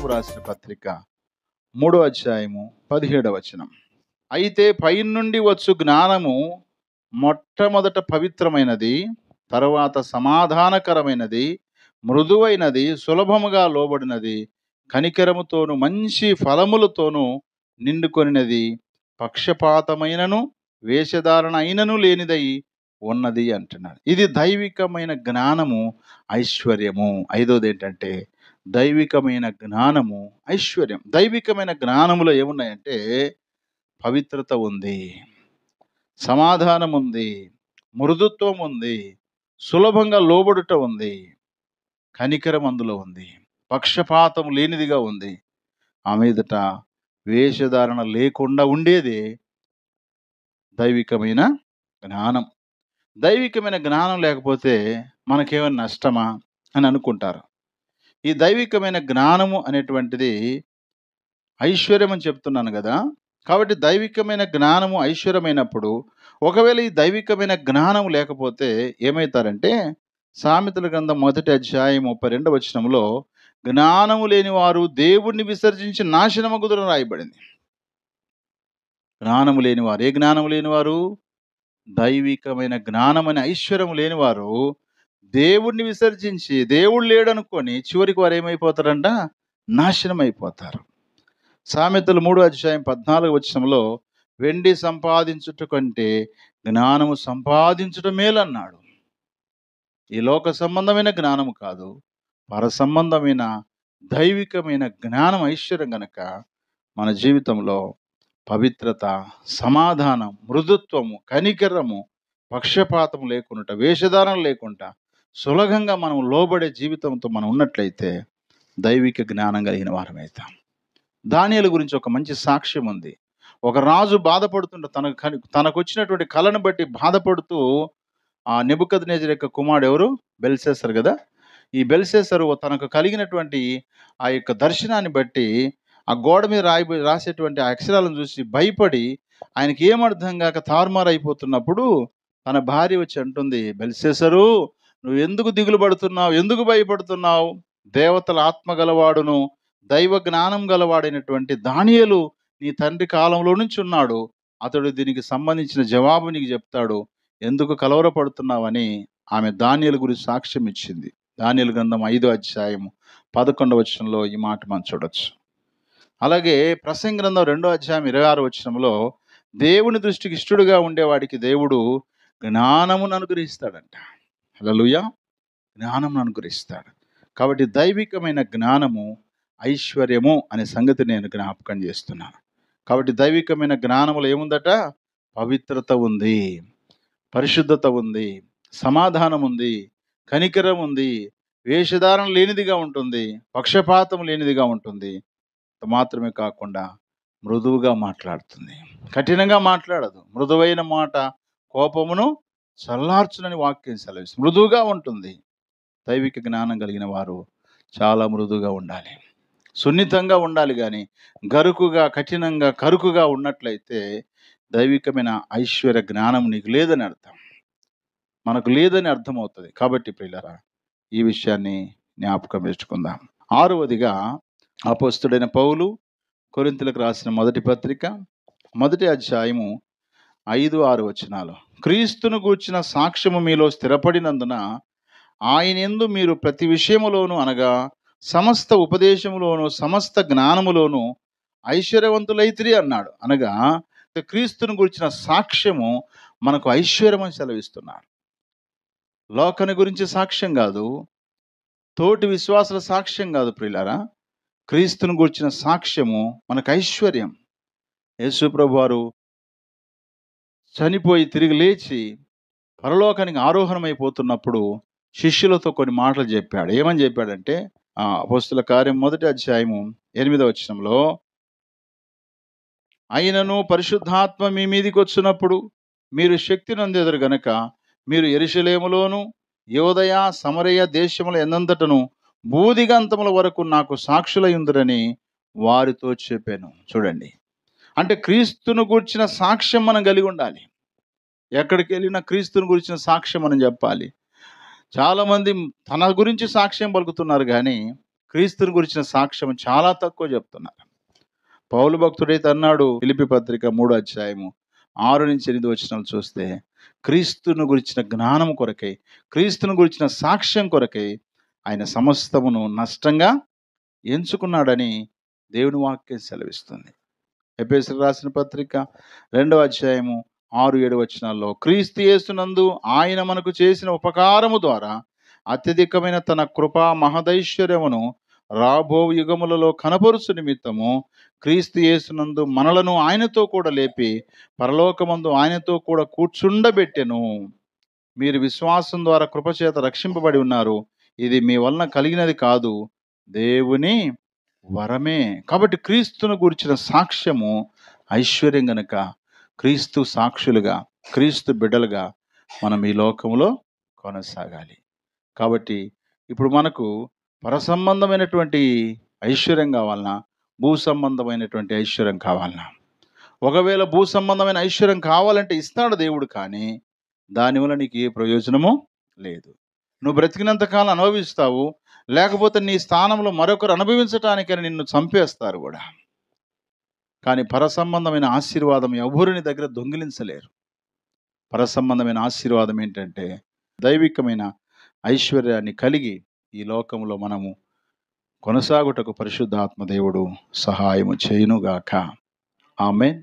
యాకోబు రాసిన పత్రిక 3వ అధ్యాయము 17వ వచనం. అయితే పైనుండి వచ్చు జ్ఞానము మొట్టమొదట పవిత్రమైనది, తరువాత సమాధానకరమైనది, మృదువైనది, సులభముగా లోబడినది, కనికరముతోను మంచి ఫలములతోనూ నిండుకొనినది, పక్షపాతమైనను వేషధారణ అయినను లేనిదై ఉన్నది అంటున్నాడు. ఇది దైవికమైన జ్ఞానము, ఐశ్వర్యము. ఐదోది ఏంటంటే దైవికమైన జ్ఞానము, ఐశ్వర్యం. దైవికమైన జ్ఞానములో ఏమున్నాయంటే పవిత్రత ఉంది, సమాధానం ఉంది, మృదుత్వం ఉంది, సులభంగా లోబడుట ఉంది, కనికరం అందులో ఉంది, పక్షపాతం లేనిదిగా ఉంది. ఆ మీదట వేషధారణ లేకుండా ఉండేది దైవికమైన జ్ఞానం. దైవికమైన జ్ఞానం లేకపోతే మనకేమైనా నష్టమా అని అనుకుంటారు. ఈ దైవికమైన జ్ఞానము అనేటువంటిది ఐశ్వర్యం అని చెప్తున్నాను కదా. కాబట్టి దైవికమైన జ్ఞానము ఐశ్వర్యమైనప్పుడు, ఒకవేళ ఈ దైవికమైన జ్ఞానం లేకపోతే ఏమవుతారంటే, సామెతల గ్రంథం 1వ అధ్యాయం 32వ వచనంలో జ్ఞానము లేని వారు దేవుణ్ణి విసర్జించి నాశనమగుదురని రాయబడింది. జ్ఞానము లేనివారు, ఏ జ్ఞానము లేనివారు? దైవికమైన జ్ఞానం అనే ఐశ్వర్యం లేనివారు దేవుణ్ణి విసర్జించి, దేవుడు లేడనుకొని చివరికి వారు ఏమైపోతారంట? నాశనం అయిపోతారు. సామెతలు 3వ అధ్యాయం 14వ వచనంలో వెండి సంపాదించుట కంటే జ్ఞానము సంపాదించుట మేలన్నాడు. ఈ లోక సంబంధమైన జ్ఞానము కాదు, పర సంబంధమైన దైవికమైన జ్ఞానం ఐశ్వర్యం గనక మన జీవితంలో పవిత్రత, సమాధానం, మృదుత్వము, కనికరము, పక్షపాతం లేకుండా, వేషధారణ లేకుండా సులభంగా మనం లోబడే జీవితంతో మనం ఉన్నట్లయితే దైవిక జ్ఞానం కలిగిన వారమవుతాం. దానియేలు గురించి ఒక మంచి సాక్ష్యం ఉంది. ఒక రాజు బాధపడుతుంటే తనకు వచ్చినటువంటి కళను బట్టి బాధపడుతూ, ఆ నెబుకద్నెజరు యొక్క కుమారుడు ఎవరు? బెల్షస్సరు కదా. ఈ బెల్షస్సరు తనకు కలిగినటువంటి ఆ యొక్క దర్శనాన్ని బట్టి ఆ గోడ మీద రాసేటువంటి ఆ అక్షరాలను చూసి భయపడి, ఆయనకి ఏమర్థం కాక తారుమారు అయిపోతున్నప్పుడు తన భార్య వచ్చి అంటుంది, బెల్షస్సరు, నువ్వు ఎందుకు దిగులు పడుతున్నావు? ఎందుకు భయపడుతున్నావు? దేవతల ఆత్మ గలవాడును దైవ జ్ఞానం గలవాడైనటువంటి దానియేలు నీ తండ్రి కాలంలో నుంచి ఉన్నాడు. అతడు దీనికి సంబంధించిన జవాబు నీకు చెప్తాడు. ఎందుకు కలవరపడుతున్నావని ఆమె దానియేలు గురించి సాక్ష్యం ఇచ్చింది. దానియేలు గ్రంథం 5వ అధ్యాయం 11వ వచనంలో ఈ మాట మనం చూడొచ్చు. అలాగే ప్రసంగి గ్రంథం 2వ అధ్యాయం 26వ వచనంలో దేవుని దృష్టికి ఇష్టడుగా ఉండేవాడికి దేవుడు జ్ఞానమును అనుగ్రహిస్తాడంట. హల్లెలూయా, జ్ఞానమును అనుగ్రహిస్తాడు. కాబట్టి దైవికమైన జ్ఞానము ఐశ్వర్యము అనే సంగతి నేను జ్ఞాపకం చేస్తున్నాను. కాబట్టి దైవికమైన జ్ఞానములో ఏముందట? పవిత్రత ఉంది, పరిశుద్ధత ఉంది, సమాధానం ఉంది, కనికరం ఉంది, వేషధారణ లేనిదిగా ఉంటుంది, పక్షపాతం లేనిదిగా ఉంటుంది. మాత్రమే కాకుండా మృదువుగా మాట్లాడుతుంది, కఠినంగా మాట్లాడదు. మృదువైన మాట కోపమును చల్లార్చునని వాక్యం సెలవిస్తుంది. మృదువుగా ఉంటుంది. దైవిక జ్ఞానం కలిగిన వారు చాలా మృదువుగా ఉండాలి, సున్నితంగా ఉండాలి. కానీ గరుకుగా, కఠినంగా, కరుకుగా ఉన్నట్లయితే దైవికమైన ఐశ్వర్య జ్ఞానం నీకు లేదని అర్థం, మనకు లేదని అర్థమవుతుంది. కాబట్టి ప్రియులారా, ఈ విషయాన్ని జ్ఞాపకం పెట్టుకుందాం. 6వదిగా అపోస్తలుడైన పౌలు కొరింథీయులకు రాసిన మొదటి పత్రిక 1వ అధ్యాయము 5-6 వచనాలు. క్రీస్తును గూర్చిన సాక్ష్యము మీలో స్థిరపడినందున ఆయన యందు మీరు ప్రతి విషయములోను, అనగా సమస్త ఉపదేశములోను, సమస్త జ్ఞానములోను ఐశ్వర్యవంతులైతిరి అన్నాడు. అనగా క్రీస్తును గురించిన సాక్ష్యము మనకు ఐశ్వర్యం అని సెలవిస్తున్నారు. లోకాన్ని గురించి సాక్ష్యం కాదు, తోటి విశ్వాసుల సాక్ష్యం కాదు ప్రియులారా. క్రీస్తును గురించిన సాక్ష్యము మనకు ఐశ్వర్యం. యేసు ప్రభువు వారు చనిపోయి తిరిగి లేచి పరలోకానికి ఆరోహణమైపోతున్నప్పుడు శిష్యులతో కొన్ని మాటలు చెప్పాడు. ఏమని చెప్పాడంటే, అపోస్తలుల కార్యం 1వ అధ్యాయము 8వ వచనంలో, అయినను పరిశుద్ధాత్మ మీ మీదికి వచ్చినప్పుడు మీరు శక్తి నొందెదరు గనక మీరు యెరూషలేములోను, యోదయ, సమరయ దేశముల ఎందంతటను భూదిగంతముల వరకు నాకు సాక్షులయుందురని వారితో చెప్పాను. చూడండి, అంటే క్రీస్తును గూర్చిన సాక్ష్యం మనం కలిగి ఉండాలి. ఎక్కడికి వెళ్ళినా క్రీస్తుని గురించిన సాక్ష్యం మనం చెప్పాలి. చాలామంది తన గురించి సాక్ష్యం పలుకుతున్నారు, కానీ క్రీస్తుని గురించిన సాక్ష్యం చాలా తక్కువ చెప్తున్నారు. పౌలు భక్తుడైతే అన్నాడు, ఫిలిప్పీ పత్రిక 3 అధ్యాయము 6-8 చూస్తే, క్రీస్తును గురించిన జ్ఞానం కొరకై, క్రీస్తును గురించిన సాక్ష్యం కొరకై ఆయన సమస్తమును నష్టంగా ఎంచుకున్నాడని దేవుని వాక్యం సెలవిస్తుంది. ఎఫెసీయులకు రాసిన పత్రిక 2 అధ్యాయము 6-7 క్రీస్తు యేసునందు ఆయన మనకు చేసిన ఉపకారము ద్వారా అత్యధికమైన తన కృపా మహదైశ్వర్యమును రాబో యుగములలో కనపరుచు నిమిత్తము క్రీస్తు యేసునందు మనలను ఆయనతో కూడా లేపి పరలోకమందు ఆయనతో కూడా కూర్చుండబెట్టెను. మీరు విశ్వాసం ద్వారా కృపచేత రక్షింపబడి ఉన్నారు. ఇది మీ వలన కలిగినది కాదు, దేవుని వరమే. కాబట్టి క్రీస్తును గురించిన సాక్ష్యము ఐశ్వర్యం గనుక క్రీస్తు సాక్షులుగా, క్రీస్తు బిడ్డలుగా మనం ఈ లోకంలో కొనసాగాలి. కాబట్టి ఇప్పుడు మనకు పరసంబంధమైనటువంటి ఐశ్వర్యం కావాలన్నా, భూ సంబంధమైనటువంటి ఐశ్వర్యం కావాలన్నా? ఒకవేళ భూ సంబంధమైన ఐశ్వర్యం కావాలంటే ఇస్తాడు దేవుడు, కానీ దానివల్ల నీకు ఏ ప్రయోజనము లేదు. నువ్వు బ్రతికినంత కాలం అనుభవిస్తావు, లేకపోతే నీ స్థానంలో మరొకరు అనుభవించటానికని నిన్ను చంపేస్తారు కూడా. కానీ పరసంబంధమైన ఆశీర్వాదం ఎవరిని దగ్గర దొంగిలించలేరు. పరసంబంధమైన ఆశీర్వాదం ఏంటంటే దైవికమైన ఐశ్వర్యాన్ని కలిగి ఈ లోకంలో మనము కొనసాగుటకు పరిశుద్ధాత్మ దేవుడు సహాయము చేయునుగాక. ఆమేన్.